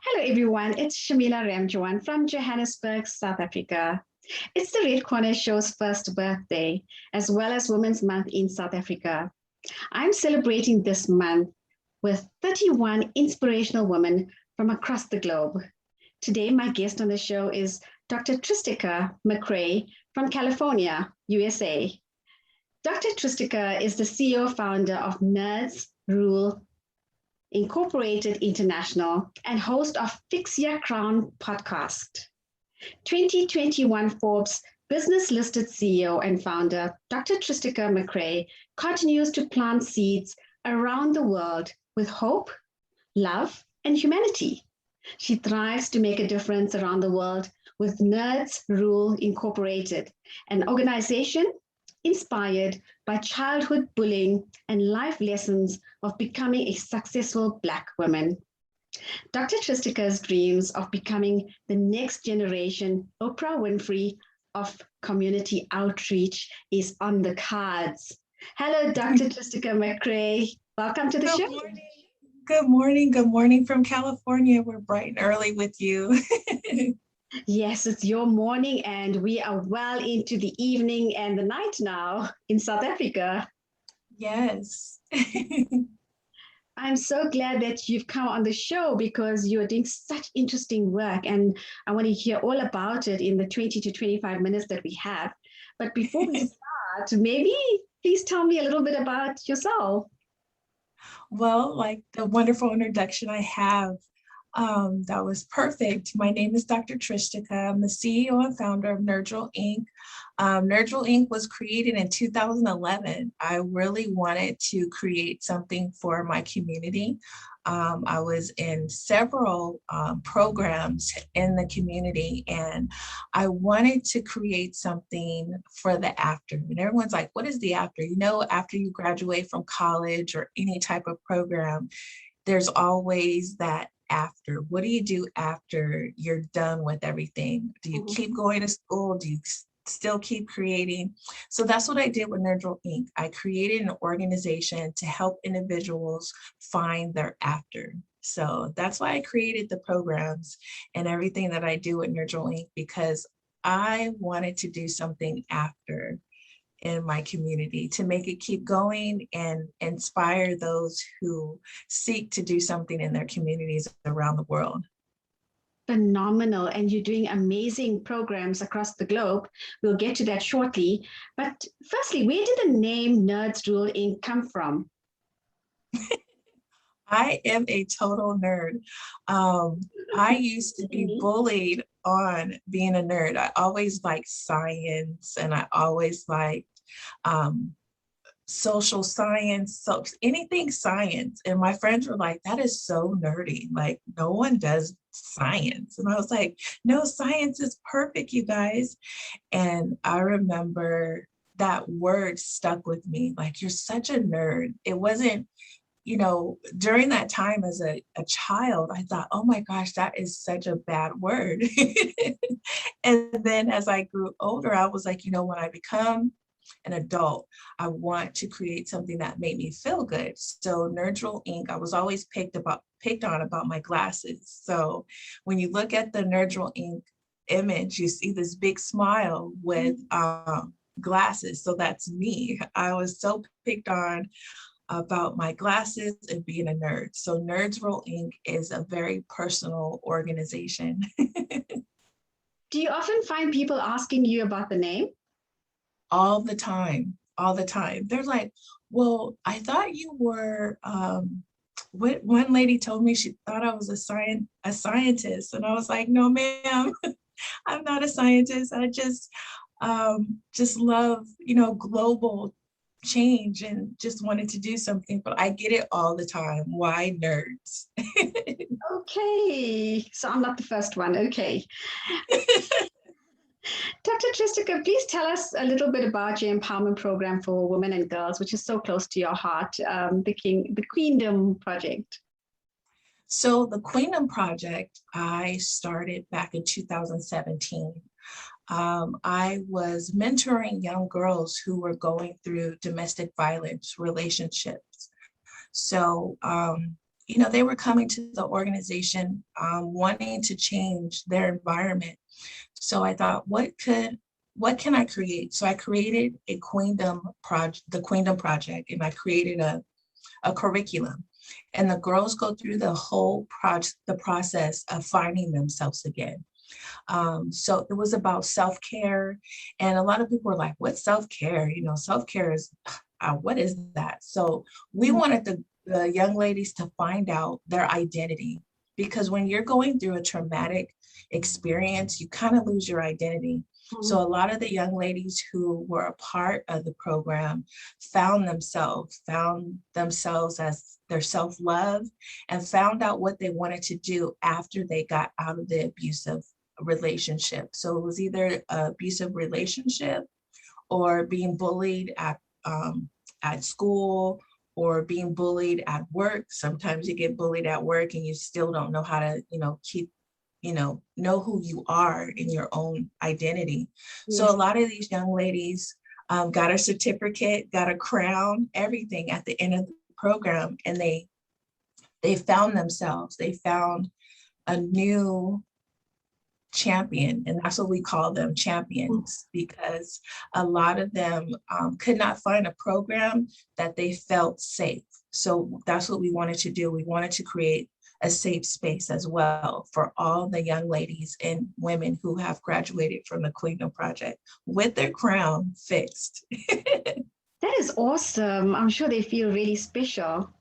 Hello, everyone. It's Shamila Ramjawan from Johannesburg, South Africa. It's the Red Corner Show's first birthday, as well as Women's Month in South Africa. I'm celebrating this month with 31 inspirational women from across the globe. Today, my guest on the show is Dr. Tristaca McCray from California, USA. Dr. Tristaca is the CEO founder of Nerdual Incorporated International and host of Fix Your Crown podcast. 2021 Forbes business listed CEO and founder Dr. Tristaca McCray continues to plant seeds around the world with hope, love, and humanity. She thrives to make a difference around the world with Nerdual Incorporated, an organization inspired by childhood bullying and life lessons of becoming a successful Black woman. Dr. Tristaca's dreams of becoming the next generation Oprah Winfrey of community outreach is on the cards. Hello, Dr. Tristaca McCray. Welcome to the show. Morning. Good morning. Good morning from California. We're bright and early with you. Yes, it's your morning, and we are well into the evening and the night now in South Africa. Yes. I'm so glad that you've come on the show because you're doing such interesting work, and I want to hear all about it in the 20 to 25 minutes that we have. But before we start, maybe please tell me a little bit about yourself. Well, like the wonderful introduction I have, that was perfect. My name is Dr. Tristaca. I'm the CEO and founder of Nerdual Inc. Nerdual Inc. was created in 2011. I really wanted to create something for my community. I was in several programs in the community, and I wanted to create something for the after. And everyone's like, what is the after? You know, after you graduate from college or any type of program, there's always that after. What do you do after you're done with everything? Do you keep going to school? Do you still keep creating? So that's what I did with Nerdual Inc. I created an organization to help individuals find their after. So that's why I created the programs and everything that I do at Nerdual Inc. because I wanted to do something after in my community to make it keep going and inspire those who seek to do something in their communities around the world. Phenomenal. And you're doing amazing programs across the globe. We'll get to that shortly. But firstly, where did the name Nerdual Inc. come from? I am a total nerd. I used to be bullied on being a nerd. I always liked science, and I always liked social science, so anything science. And my friends were like, that is so nerdy. Like, no one does science. And I was like, no, science is perfect, you guys. And I remember that word stuck with me. Like, you're such a nerd. It wasn't, you know, during that time as a child, I thought, oh my gosh, that is such a bad word. And then as I grew older, I was like, you know, when I become an adult, I want to create something that made me feel good. So Nerdual Inc., I was always picked on about my glasses. So when you look at the Nerdual Inc. image, you see this big smile with glasses. So that's me. I was so picked on about my glasses and being a nerd. So Nerdual Inc. is a very personal organization. Do you often find people asking you about the name? All the time. They're like, well, I thought you were, what one lady told me she thought I was a scientist. And I was like, no, ma'am, I'm not a scientist. I just love, you know, global change and just wanted to do something, but I get it all the time. Why nerds? Okay, so I'm not the first one. Okay. Dr. Tristaca, please tell us a little bit about your empowerment program for women and girls, which is so close to your heart, the Queendom project. So the Queendom project, I started back in 2017. I was mentoring young girls who were going through domestic violence relationships. So they were coming to the organization wanting to change their environment. So I thought, what can I create? So I created a Queendom project, the Queendom Project, and I created a curriculum. And the girls go through the process of finding themselves again. So it was about self-care. And a lot of people were like, what's self-care? Self-care is, what is that? So we wanted the young ladies to find out their identity, because when you're going through a traumatic experience, you kind of lose your identity. So a lot of the young ladies who were a part of the program found themselves as their self-love, and found out what they wanted to do after they got out of the abusive relationship. So it was either an abusive relationship, or being bullied at school, or being bullied at work. Sometimes you get bullied at work and you still don't know how to, keep, know who you are in your own identity. Yes. So a lot of these young ladies got a certificate, got a crown, everything at the end of the program. And they found themselves. They found a new champion, and that's what we call them, champions, because a lot of them could not find a program that they felt safe. So that's what we wanted to do. We wanted to create a safe space as well for all the young ladies and women who have graduated from the Queendom Project with their crown fixed. That is awesome. I'm sure they feel really special.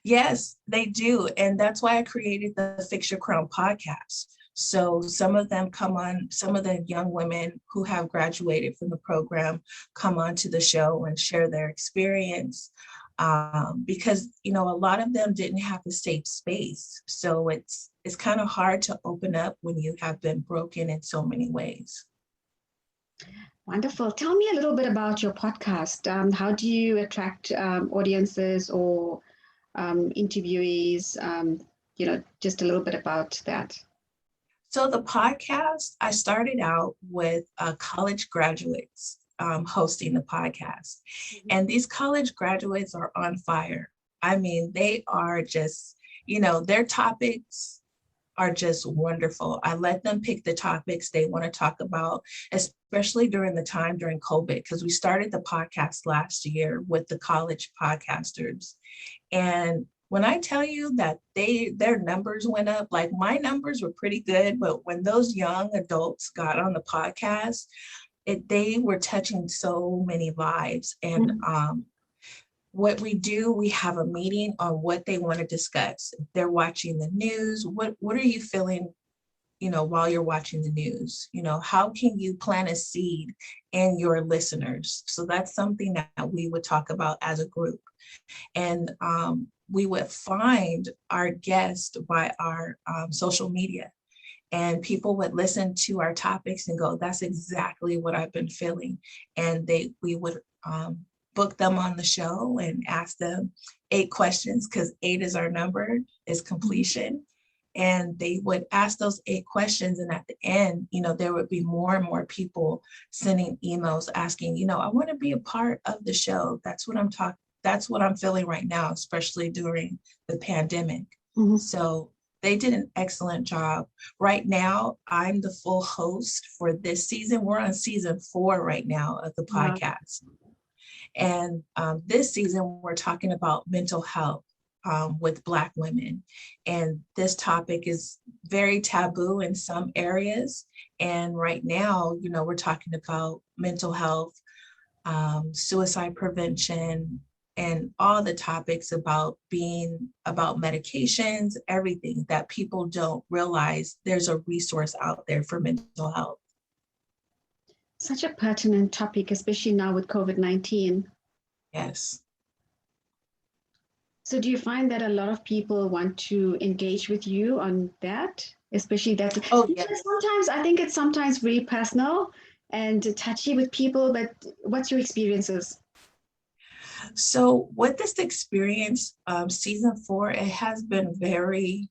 Yes, they do. And that's why I created the Fix Your Crown podcast. So some of the young women who have graduated from the program come onto the show and share their experience, because, a lot of them didn't have a safe space. So it's kind of hard to open up when you have been broken in so many ways. Wonderful. Tell me a little bit about your podcast. How do you attract audiences or interviewees? Just a little bit about that. So the podcast, I started out with college graduates hosting the podcast. And these college graduates are on fire. I mean, they are just, their topics are just wonderful. I let them pick the topics they want to talk about, especially during COVID, because we started the podcast last year with the college podcasters. And when I tell you that their numbers went up, like my numbers were pretty good, but when those young adults got on the podcast, they were touching so many lives. And what we do, we have a meeting on what they want to discuss. If they're watching the news, what are you feeling, while you're watching the news? How can you plant a seed in your listeners? So that's something that we would talk about as a group. And we would find our guest by our social media, and people would listen to our topics and go, that's exactly what I've been feeling. And we would book them on the show and ask them 8 questions, because 8 is our number, is completion. And they would ask those 8 questions. And at the end, there would be more and more people sending emails asking, I want to be a part of the show. That's what I'm feeling right now, especially during the pandemic. So they did an excellent job. Right now, I'm the full host for this season. We're on season 4 right now of the podcast. And this season, we're talking about mental health with Black women. And this topic is very taboo in some areas. And right now, we're talking about mental health, suicide prevention, and all the topics about medications, everything that people don't realize there's a resource out there for mental health. Such a pertinent topic, especially now with COVID-19. Yes. So do you find that a lot of people want to engage with you on that, especially that? Oh, yes. Sometimes I think it's sometimes very personal and touchy with people, but what's your experiences? So with this experience, season 4, it has been very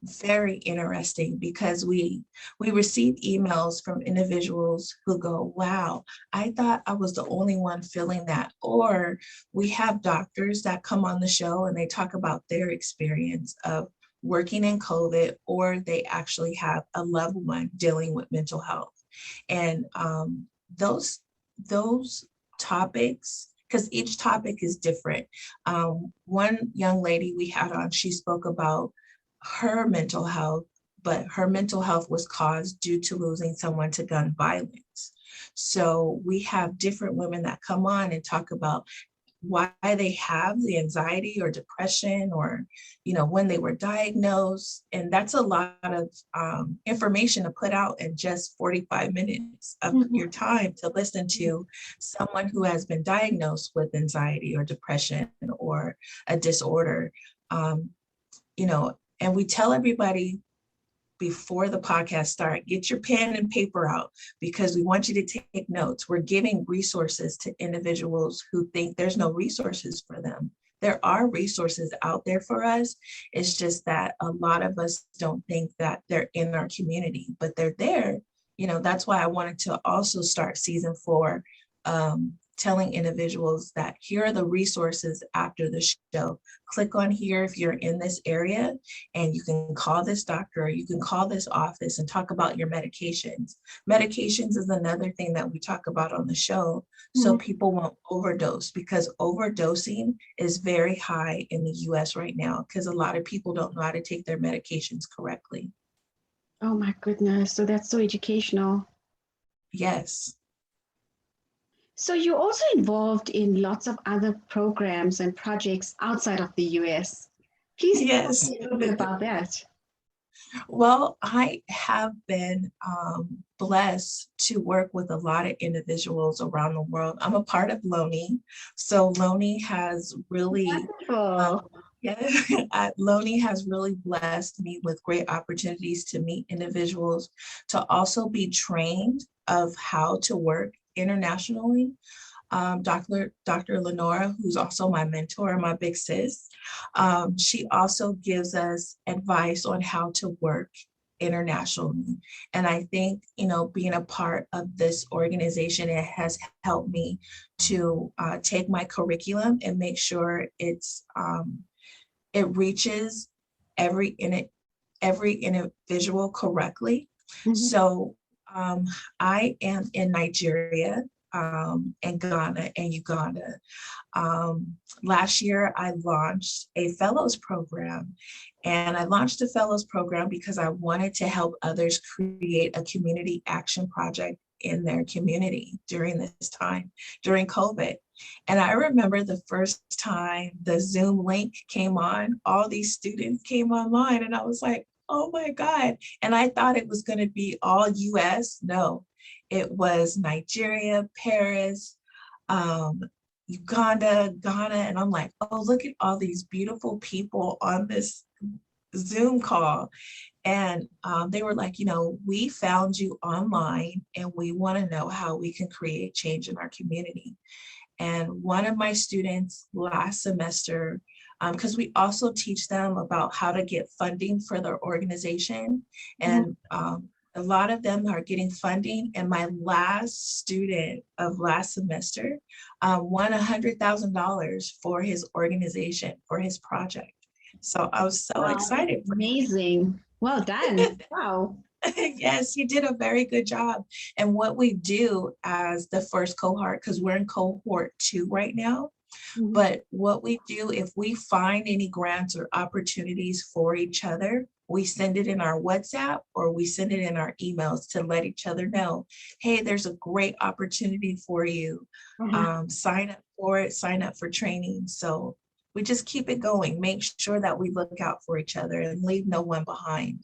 very interesting because we receive emails from individuals who go, wow, I thought I was the only one feeling that. Or we have doctors that come on the show and they talk about their experience of working in COVID, or they actually have a loved one dealing with mental health. And those topics, because each topic is different. One young lady we had on, she spoke about her mental health, but her mental health was caused due to losing someone to gun violence. So we have different women that come on and talk about why they have the anxiety or depression, or when they were diagnosed. And that's a lot of information to put out in just 45 minutes of your time to listen to someone who has been diagnosed with anxiety or depression or a disorder. And we tell everybody before the podcast start, get your pen and paper out, because we want you to take notes. We're giving resources to individuals who think there's no resources for them. There are resources out there for us. It's just that a lot of us don't think that they're in our community, but they're there. That's why I wanted to also start season 4, telling individuals that here are the resources after the show. Click on here if you're in this area, and you can call this doctor, or you can call this office and talk about your medications. Medications is another thing that we talk about on the show, so people won't overdose, because overdosing is very high in the US right now, because a lot of people don't know how to take their medications correctly. Oh my goodness. So that's so educational. Yes. So you're also involved in lots of other programs and projects outside of the US. Please tell me a little bit about that. Well, I have been blessed to work with a lot of individuals around the world. I'm a part of LONI. So LONI has really, LONI has really blessed me with great opportunities to meet individuals, to also be trained of how to work internationally. Dr. Lenora, who's also my mentor, my big sis, she also gives us advice on how to work internationally. And I think, being a part of this organization, it has helped me to take my curriculum and make sure it reaches every individual correctly. So I am in Nigeria, and Ghana and Uganda. Last year, I launched a fellows program, and I launched a fellows program because I wanted to help others create a community action project in their community during this time, during COVID. And I remember the first time the Zoom link came on, all these students came online, and I was like, oh my God. And I thought it was going to be all US. No. It was Nigeria, Paris, Uganda, Ghana. And I'm like, oh, look at all these beautiful people on this Zoom call. And they were like, we found you online and we want to know how we can create change in our community. And one of my students last semester, because we also teach them about how to get funding for their organization. And a lot of them are getting funding, and my last student of last semester won $100,000 for his organization, for his project. So I was so excited. Amazing. Well done. Wow. Yes, he did a very good job. And what we do as the first cohort, because we're in cohort 2 right now, but what we do, if we find any grants or opportunities for each other, we send it in our WhatsApp or we send it in our emails to let each other know, hey, there's a great opportunity for you. Sign up for it, sign up for training. So we just keep it going, make sure that we look out for each other and leave no one behind.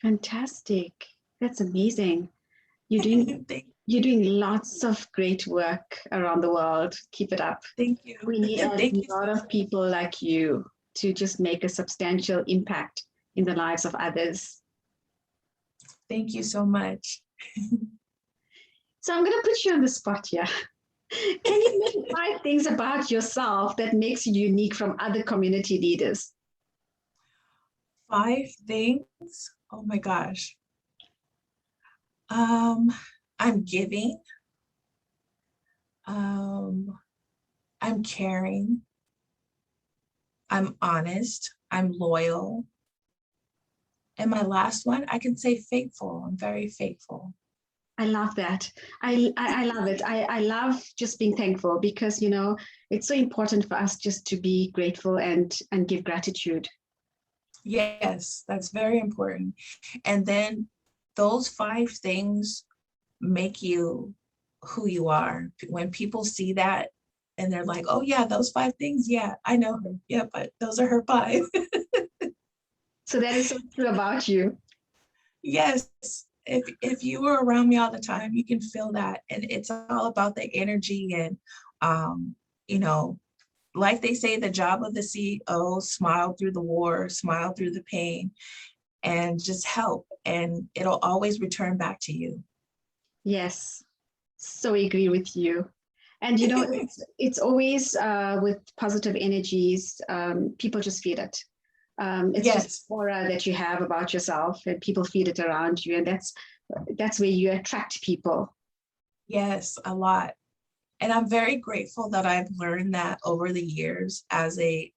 Fantastic. That's amazing. You're doing lots of great work around the world. Keep it up. Thank you. We need a lot of people like you to just make a substantial impact in the lives of others. Thank you so much. So I'm going to put you on the spot here. Can you name 5 things about yourself that makes you unique from other community leaders? 5 things. Oh my gosh. I'm giving. I'm caring. I'm honest. I'm loyal. And my last one, I can say faithful. I'm very faithful. I love that. I love it. I love just being thankful because, it's so important for us just to be grateful and give gratitude. Yes, that's very important. And then those 5 things make you who you are. When people see that and they're like, oh yeah, those 5 things. Yeah, I know her. Yeah, but those are her 5. So that is so true about you. Yes. If you were around me all the time, you can feel that. And it's all about the energy and, you know, like they say, the job of the CEO, smile through the war, smile through the pain, and just help. And it'll always return back to you. Yes, so agree with you. And it's always with positive energies. People just feed it. It's just Yes. aura that you have about yourself, and people feed it around you, and that's where you attract people. Yes, a lot. And I'm very grateful that I've learned that over the years as a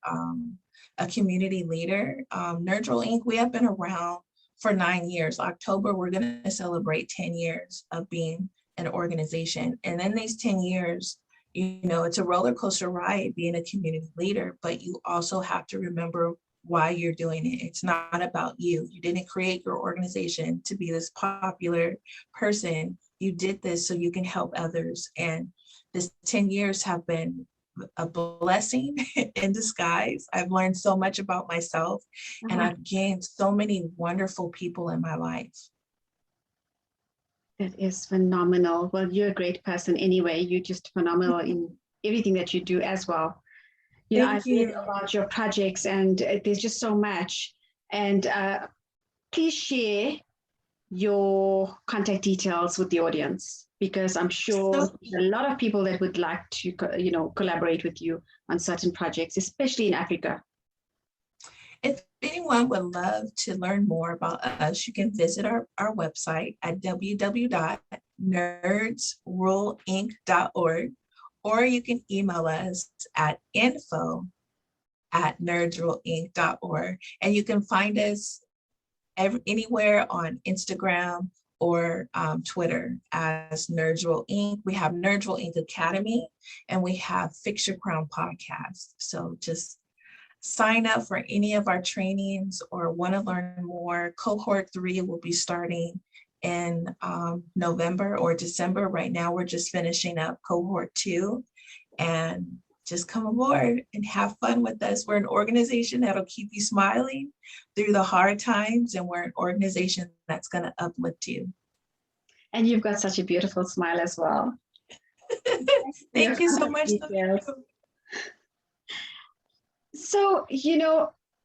community leader. Nerdual Inc., we have been around for 9 years. October, we're going to celebrate 10 years of being an organization. And in these 10 years, it's a roller coaster ride being a community leader, but you also have to remember why you're doing it. It's not about you. You didn't create your organization to be this popular person. You did this so you can help others. And this 10 years have been a blessing in disguise. I've learned so much about myself, and I've gained so many wonderful people in my life. That is phenomenal. Well, you're a great person anyway. You're just phenomenal in everything that you do as well. Thank I've read you. about your projects, and there's just so much. And please share your contact details with the audience, because I'm sure a lot of people that would like to, collaborate with you on certain projects, especially in Africa. If anyone would love to learn more about us, you can visit our website at www.nerdsrulinc.org, or you can email us at info@nerdualinc.org. And you can find us anywhere on Instagram or Twitter as Nerdual Inc. We have Nerdual Inc. Academy, and we have Fix Your Crown podcast. So just sign up for any of our trainings or want to learn more. Cohort 3 will be starting in November or December. Right now, we're just finishing up cohort 2, and just come aboard and have fun with us. We're an organization that'll keep you smiling through the hard times, and we're an organization that's going to uplift you. And you've got such a beautiful smile as well. Thank you so much. So,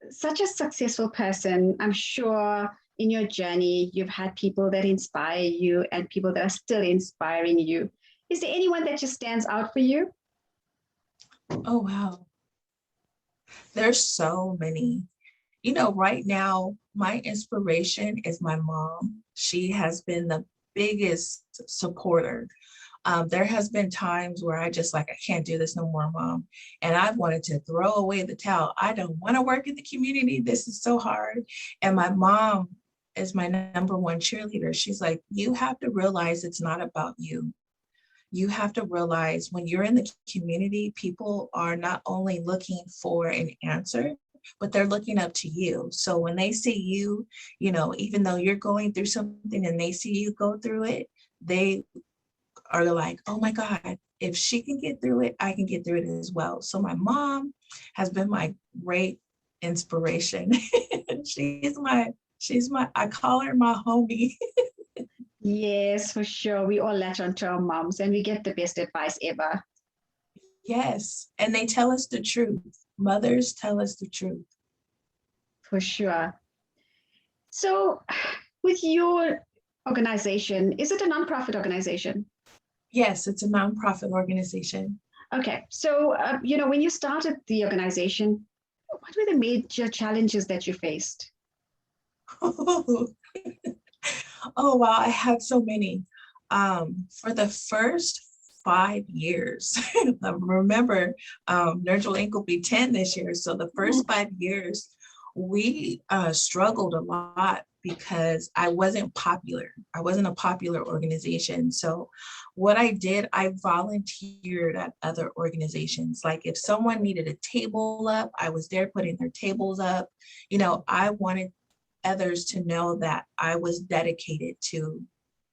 such a successful person, I'm sure in your journey, you've had people that inspire you and people that are still inspiring you. Is there anyone that just stands out for you? Oh, wow. There's so many. Right now, my inspiration is my mom. She has been the biggest supporter. There has been times where I just I can't do this no more, Mom. And I've wanted to throw away the towel. I don't want to work in the community. This is so hard. And my mom is my number one cheerleader. She's like, you have to realize it's not about you. You have to realize when you're in the community, people are not only looking for an answer, but they're looking up to you. So when they see you, even though you're going through something and they see you go through it, they are like, oh my God, if she can get through it, I can get through it as well. So my mom has been my great inspiration. she's my, I call her my homie. Yes, for sure. We all latch onto our moms and we get the best advice ever. Yes. And they tell us the truth. Mothers tell us the truth. For sure. So with your organization, is it a nonprofit organization? Yes, it's a nonprofit organization. Okay. So, when you started the organization, what were the major challenges that you faced? Oh, wow, I had so many. For the first 5 years, remember, Nerdual Inc will be 10 this year. So the first 5 years, we struggled a lot because I wasn't popular. I wasn't a popular organization. So what I did, I volunteered at other organizations. Like if someone needed a table up, I was there putting their tables up. I wanted others to know that I was dedicated to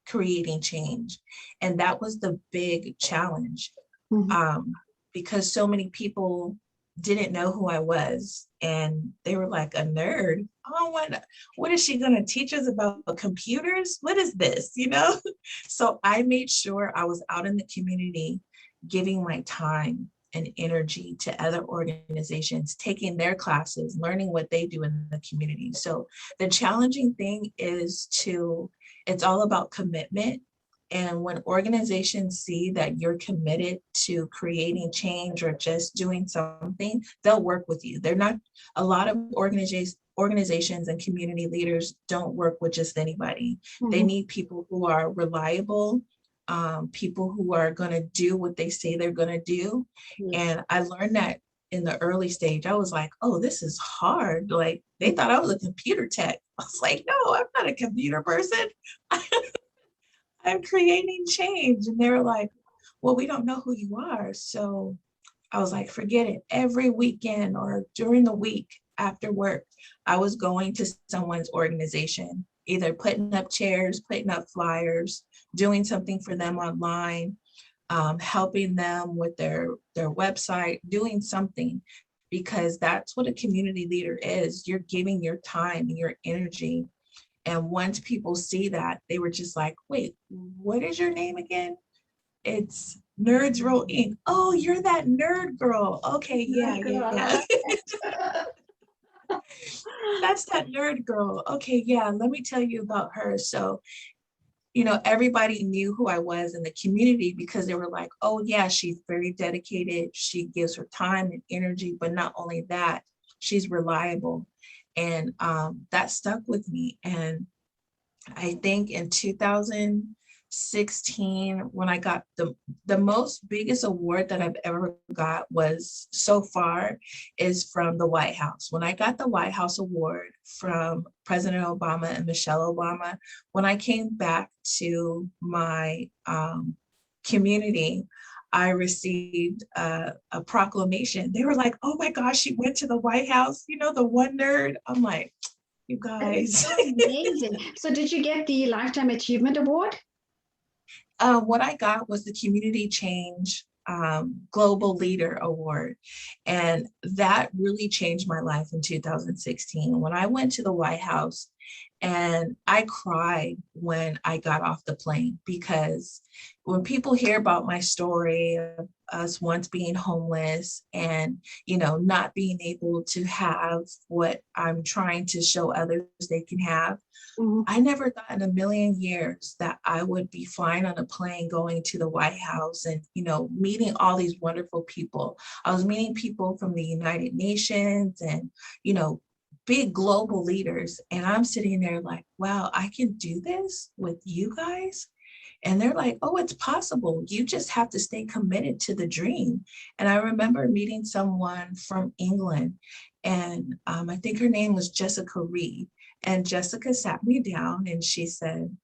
creating change. And that was the big challenge, Mhm. because so many people didn't know who I was. And they were like, a nerd? Oh, what is she going to teach us about computers? What is this? So I made sure I was out in the community giving my time and energy to other organizations, taking their classes, learning what they do in the community. So the challenging thing is it's all about commitment. And when organizations see that you're committed to creating change or just doing something, they'll work with you. They're not, a lot of organizations and community leaders don't work with just anybody. They Mhm. need people who are reliable, people who are going to do what they say they're going to do. Yes. And I learned that in the early stage. I was like, oh, this is hard. Like they thought I was a computer tech. I was like, no, I'm not a computer person. I'm creating change. And they were like, well, we don't know who you are. So I was like, forget it. Every weekend or during the week after work, I was going to someone's organization, either putting up chairs, putting up flyers, doing something for them online, helping them with their website, doing something, because that's what a community leader is. You're giving your time and your energy. And once people see that, they were just like, wait, what is your name again? It's Nerdual Inc. Oh, you're that nerd girl. Okay, yeah, Nerd yeah, girl, I yeah. love it. That's that nerd girl. Okay, yeah, let me tell you about her. So, everybody knew who I was in the community because they were like, oh, yeah, she's very dedicated. She gives her time and energy, but not only that, she's reliable. And that stuck with me. And I think in 2016, when I got the most biggest award that I've ever got was so far is from the White House. When I got the White House award from President Obama and Michelle Obama, when I came back to my community, I received a proclamation. They were like, oh my gosh, she went to the White House, the one nerd. I'm like, you That is guys. so amazing. So did you get the Lifetime Achievement Award? What I got was the Community Change Global Leader Award. And that really changed my life in 2016. When I went to the White House, and I cried when I got off the plane, because when people hear about my story of us once being homeless and, not being able to have what I'm trying to show others they can have, Mhm. I never thought in a million years that I would be flying on a plane going to the White House and, meeting all these wonderful people. I was meeting people from the United Nations and, big global leaders. And I'm sitting there like, wow, I can do this with you guys. And they're like, oh, it's possible. You just have to stay committed to the dream. And I remember meeting someone from England, and I think her name was Jessica Reed. And Jessica sat me down and she said,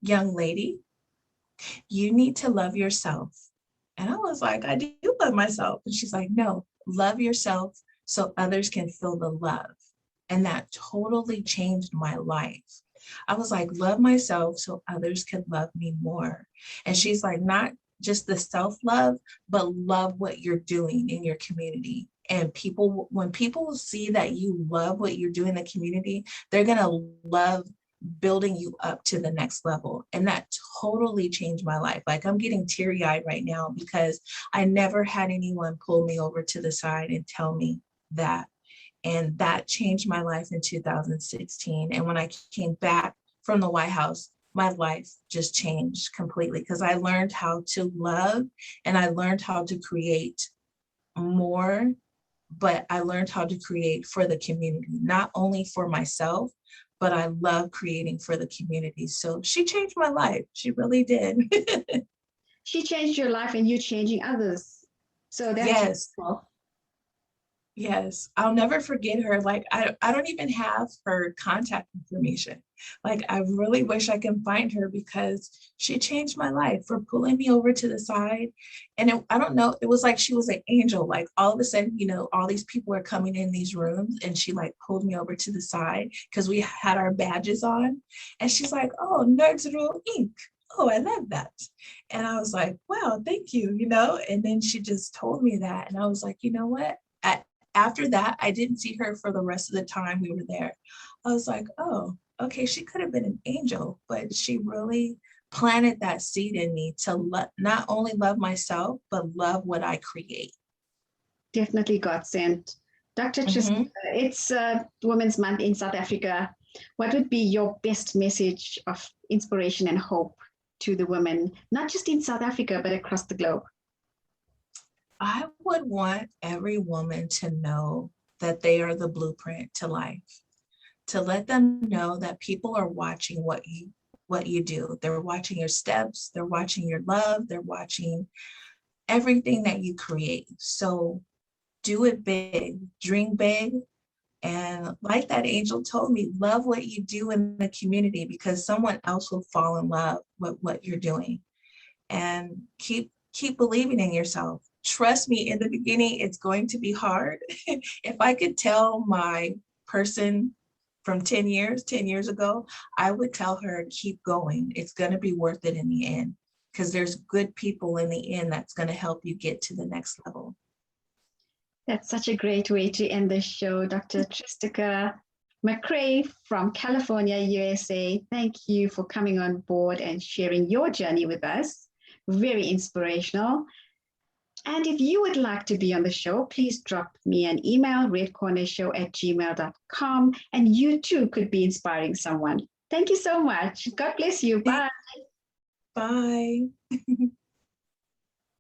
young lady, you need to love yourself. And I was like, I do love myself. And she's like, no, love yourself so others can feel the love. And that totally changed my life. I was like, love myself so others can love me more. And she's like, not just the self-love, but love what you're doing in your community. And when people see that you love what you're doing in the community, they're going to love building you up to the next level. And that totally changed my life. Like I'm getting teary-eyed right now because I never had anyone pull me over to the side and tell me that. And that changed my life in 2016. And when I came back from the White House, my life just changed completely because I learned how to love and I learned how to create more, but I learned how to create for the community, not only for myself, but I love creating for the community. So she changed my life. She really did. She changed your life and you changing others. So that's Yes. cool. Yes, I'll never forget her. Like, I don't even have her contact information. Like, I really wish I can find her because she changed my life for pulling me over to the side. And I don't know, it was like she was an angel. Like, all of a sudden, you know, all these people are coming in these rooms and she like pulled me over to the side because we had our badges on. And she's like, oh, Nerdual Inc. Oh, I love that. And I was like, wow, thank you, you know? And then she just told me that. And I was like, you know what? After that, I didn't see her for the rest of the time we were there. I was like, oh, okay, she could have been an angel, but she really planted that seed in me to not only love myself, but love what I create. Definitely God sent. Dr. Tristaca, Mhm. it's Women's Month in South Africa. What would be your best message of inspiration and hope to the women, not just in South Africa, but across the globe? I would want every woman to know that they are the blueprint to life, to let them know that people are watching what you do. They're watching your steps, they're watching your love, they're watching everything that you create. So do it big, dream big. And like that angel told me, love what you do in the community because someone else will fall in love with what you're doing. And keep believing in yourself. Trust me, in the beginning, it's going to be hard. If I could tell my person from 10 years ago, I would tell her, keep going. It's going to be worth it in the end because there's good people in the end that's going to help you get to the next level. That's such a great way to end the show. Dr. Tristaca McCray from California, USA. Thank you for coming on board and sharing your journey with us. Very inspirational. And if you would like to be on the show, please drop me an email, redcornershow@gmail.com, and you too could be inspiring someone. Thank you so much. God bless you. Bye. Bye.